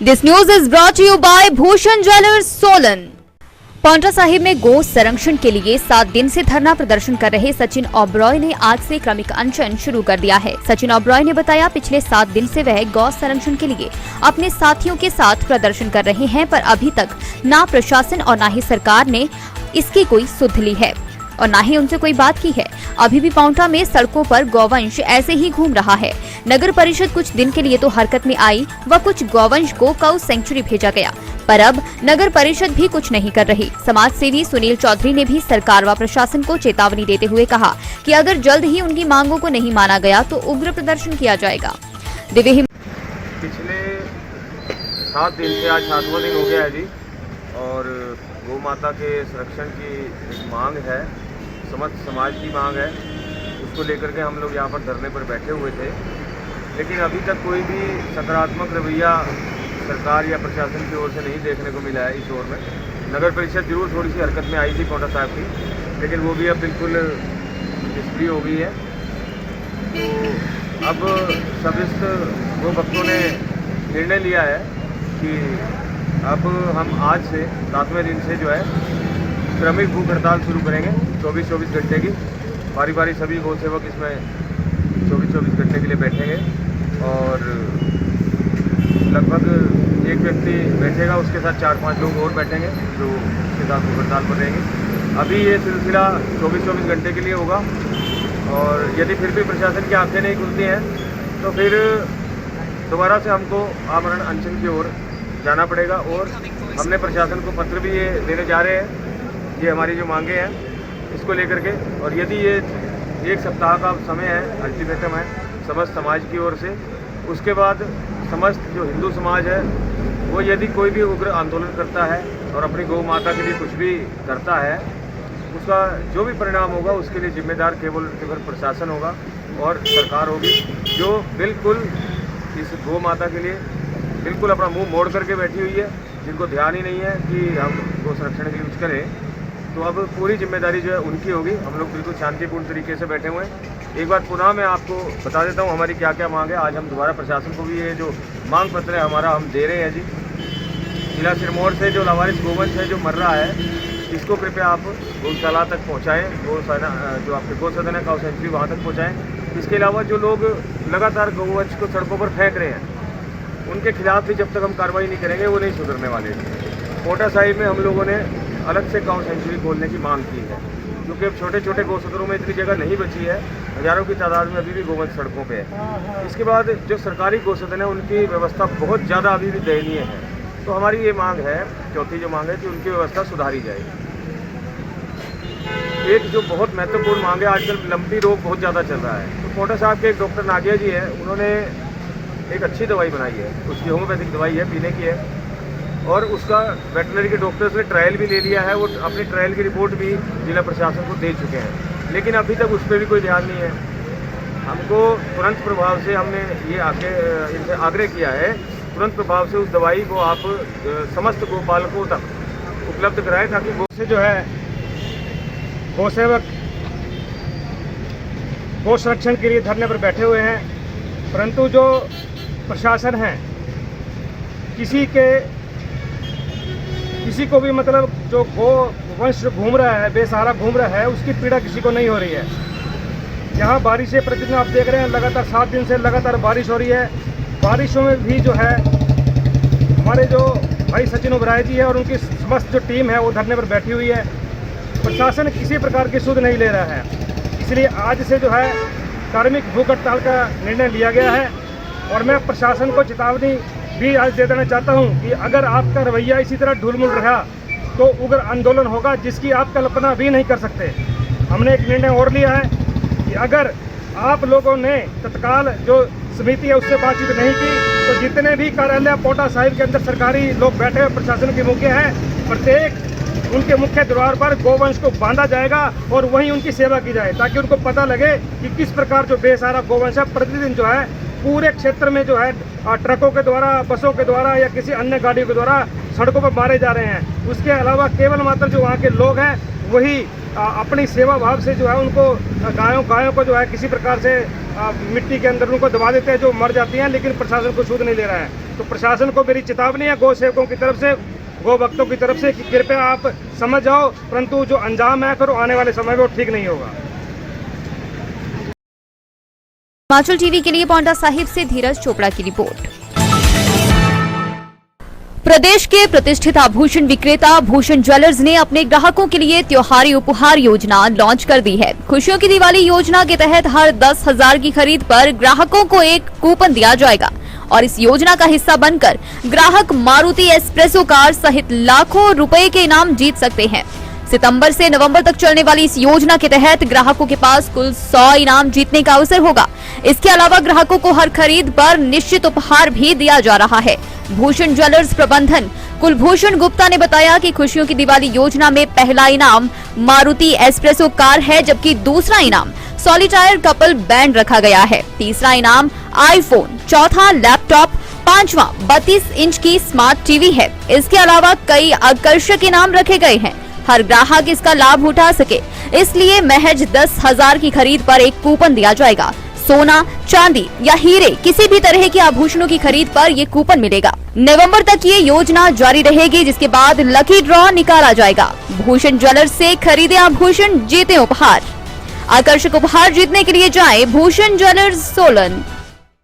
This news is brought to you by Bhushan Jewellers, Solan. Paonta Sahib में गौ संरक्षण के लिए 7 दिन से धरना प्रदर्शन कर रहे सचिन ओबरॉय ने आज से क्रमिक अनशन शुरू कर दिया है। सचिन ओबरॉय ने बताया, पिछले 7 दिन से वह गौ संरक्षण के लिए अपने साथियों के साथ प्रदर्शन कर रहे हैं, पर अभी तक ना प्रशासन और ना ही सरकार ने इसकी कोई सुध ली है और ना ही उनसे कोई बात की है। अभी भी पांवटा में सड़कों पर गौवंश ऐसे ही घूम रहा है। नगर परिषद कुछ दिन के लिए तो हरकत में आई व कुछ गौवंश को काऊ सेंचुरी भेजा गया, पर अब नगर परिषद भी कुछ नहीं कर रही। समाज सेवी सुनील चौधरी ने भी सरकार व प्रशासन को चेतावनी देते हुए कहा कि अगर जल्द ही उनकी मांगों को नहीं माना गया तो उग्र प्रदर्शन किया जाएगा। पिछले 7 दिन से आज 7वां दिन हो गया है जी, और गौ माता के संरक्षण की एक मांग है, समस्त समाज की मांग है। उसको लेकर के हम लोग यहाँ पर धरने पर बैठे हुए थे, लेकिन अभी तक कोई भी सकारात्मक रवैया सरकार या प्रशासन की ओर से नहीं देखने को मिला है। इस ओर में नगर परिषद जरूर थोड़ी सी हरकत में आई थी पांवटा साहिब की, लेकिन वो भी अब बिल्कुल निष्क्रिय हो गई है। तो अब सभी गो भक्तों ने निर्णय लिया है कि अब हम आज से 7वें दिन से जो है क्रमिक भूख हड़ताल शुरू करेंगे। 24-24 घंटे की बारी सभी गौ सेवक इसमें 24-24 घंटे के लिए बैठेंगे और लगभग एक व्यक्ति बैठेगा, उसके साथ 4-5 लोग और बैठेंगे जो उसके साथ भूख हड़ताल पर रहेंगे। अभी ये सिलसिला 24-24 घंटे के लिए होगा, और यदि फिर भी प्रशासन की आंखें नहीं खुलती हैं तो फिर दोबारा से हमको आमरण अनशन की ओर जाना पड़ेगा। और हमने प्रशासन को पत्र भी ये देने जा रहे हैं, ये हमारी जो मांगे हैं इसको लेकर के। और यदि ये 1 सप्ताह का समय है, अल्टीमेटम है समस्त समाज की ओर से, उसके बाद समस्त जो हिंदू समाज है वो यदि कोई भी उग्र आंदोलन करता है और अपनी गौ माता के लिए कुछ भी करता है, उसका जो भी परिणाम होगा उसके लिए जिम्मेदार केवल प्रशासन होगा और सरकार होगी, जो बिल्कुल इस गौ माता के लिए बिल्कुल अपना मुंह मोड़ करके बैठी हुई है, जिनको ध्यान ही नहीं है कि हम गौ संरक्षण के लिए कुछ करें। तो अब पूरी जिम्मेदारी जो है उनकी होगी। हम लोग बिल्कुल शांतिपूर्ण तरीके से बैठे हुए हैं। एक बार पुनः मैं आपको बता देता हूँ हमारी क्या क्या मांग है। आज हम दोबारा प्रशासन को भी ये जो मांग पत्र है हमारा हम दे रहे हैं जी। जिला सिरमौर से जो लावारिस गोवंश है जो मर रहा है, इसको कृपया आप गौशाला तक पहुँचाएँ, गौशाला जो आपके गौ सदन है काऊ सेंचुरी वहाँ तक पहुँचाएँ। इसके अलावा जो लोग लगातार गौवंश को सड़कों पर फेंक रहे हैं, उनके खिलाफ भी जब तक हम कार्रवाई नहीं करेंगे वो नहीं सुधरने वाले। पांवटा साहिब में हम लोगों ने अलग से काऊ सेंचुरी खोलने की मांग की है, क्योंकि अब छोटे छोटे गौसदनों में इतनी जगह नहीं बची है। हज़ारों की तादाद में अभी भी गोवंश सड़कों पे है। इसके बाद जो सरकारी गौसदन है उनकी व्यवस्था बहुत ज़्यादा अभी भी दयनीय है। तो हमारी ये मांग है, चौथी जो मांग है कि उनकी व्यवस्था सुधारी जाए। एक जो बहुत महत्वपूर्ण मांग है, आजकल लंपी रोग बहुत ज़्यादा चल रहा है। तो पांवटा साहिब के एक डॉक्टर नागिया जी हैं, उन्होंने एक अच्छी दवाई बनाई है, उसकी होम्योपैथिक दवाई है, पीने की है, और उसका वेटनरी के डॉक्टर्स ने ट्रायल भी ले लिया है। वो अपनी ट्रायल की रिपोर्ट भी जिला प्रशासन को दे चुके हैं, लेकिन अभी तक उस पर भी कोई ध्यान नहीं है। हमको तुरंत प्रभाव से हमने ये इनसे आग्रह किया है, तुरंत प्रभाव से उस दवाई को आप समस्त गोपालकों तक उपलब्ध कराएं, ताकि गौ से जो है गौ सेवक गौ संरक्षण के लिए धरने पर बैठे हुए हैं, परंतु जो प्रशासन है किसी को भी मतलब जो गो वंश घूम रहा है, बेसहारा घूम रहा है, उसकी पीड़ा किसी को नहीं हो रही है। यहाँ बारिशें प्रतिदिन आप देख रहे हैं, लगातार 7 दिन से लगातार बारिश हो रही है। बारिशों में भी जो है हमारे जो भाई सचिन ओबरॉय जी है और उनकी समस्त जो टीम है वो धरने पर बैठी हुई है। प्रशासन किसी प्रकार की सुध नहीं ले रहा है, इसलिए आज से जो है कार्मिक भूख हड़ताल का निर्णय लिया गया है। और मैं प्रशासन को चेतावनी भी आज दे देना चाहता हूं कि अगर आपका रवैया इसी तरह ढुलमुल रहा तो उग्र आंदोलन होगा, जिसकी आप कल्पना भी नहीं कर सकते। हमने एक निर्णय और लिया है कि अगर आप लोगों ने तत्काल जो समिति है उससे बातचीत नहीं की तो जितने भी कार्यालय पांवटा साहिब के अंदर सरकारी लोग बैठे हुए प्रशासन के मुख्य हैं, प्रत्येक उनके मुख्य द्वार पर गोवंश को बांधा जाएगा और वहीं उनकी सेवा की जाए, ताकि उनको पता लगे कि किस प्रकार जो बेसहारा गोवंश है प्रतिदिन जो है पूरे क्षेत्र में जो है ट्रकों के द्वारा, बसों के द्वारा या किसी अन्य गाड़ियों के द्वारा सड़कों पर मारे जा रहे हैं। उसके अलावा केवल मात्र जो वहाँ के लोग हैं वही अपनी सेवा भाव से जो है उनको गायों को जो है किसी प्रकार से मिट्टी के अंदर उनको दबा देते हैं, जो मर जाती हैं, लेकिन प्रशासन को सूद नहीं ले रहा है। तो प्रशासन को मेरी चेतावनी है गौ सेवकों की तरफ से, गौ भक्तों की तरफ से कि कृपया आप समझ जाओ, परंतु जो अंजाम है फिर आने वाले समय में वो ठीक नहीं होगा। हिमाचल टीवी के लिए पांवटा साहिब से धीरज चोपड़ा की रिपोर्ट। प्रदेश के प्रतिष्ठित आभूषण विक्रेता भूषण ज्वेलर्स ने अपने ग्राहकों के लिए त्योहारी उपहार योजना लॉन्च कर दी है। खुशियों की दिवाली योजना के तहत हर 10,000 की खरीद पर ग्राहकों को एक कूपन दिया जाएगा और इस योजना का हिस्सा बनकर ग्राहक मारुति एस्प्रेसो कार सहित लाखों रुपए के इनाम जीत सकते हैं। सितंबर से नवंबर तक चलने वाली इस योजना के तहत ग्राहकों के पास कुल 100 इनाम जीतने का अवसर होगा। इसके अलावा ग्राहकों को हर खरीद पर निश्चित उपहार भी दिया जा रहा है। भूषण ज्वेलर्स प्रबंधन कुलभूषण गुप्ता ने बताया कि खुशियों की दिवाली योजना में पहला इनाम मारुति एस्प्रेसो कार है, जबकि दूसरा इनाम सॉलिटायर कपल बैंड रखा गया है। तीसरा इनाम आईफोन, चौथा लैपटॉप, पांचवा 32 इंच की स्मार्ट टीवी है। इसके अलावा कई आकर्षक इनाम रखे गए हैं। हर ग्राहक इसका लाभ उठा सके, इसलिए महज 10,000 की खरीद पर एक कूपन दिया जाएगा। सोना, चांदी या हीरे किसी भी तरह के आभूषणों की खरीद पर ये कूपन मिलेगा। नवंबर तक ये योजना जारी रहेगी, जिसके बाद लकी ड्रॉ निकाला जाएगा। भूषण ज्वेलर्स से खरीदे आभूषण, जीते उपहार। आकर्षक उपहार जीतने के लिए जाएं भूषण ज्वेलर्स सोलन।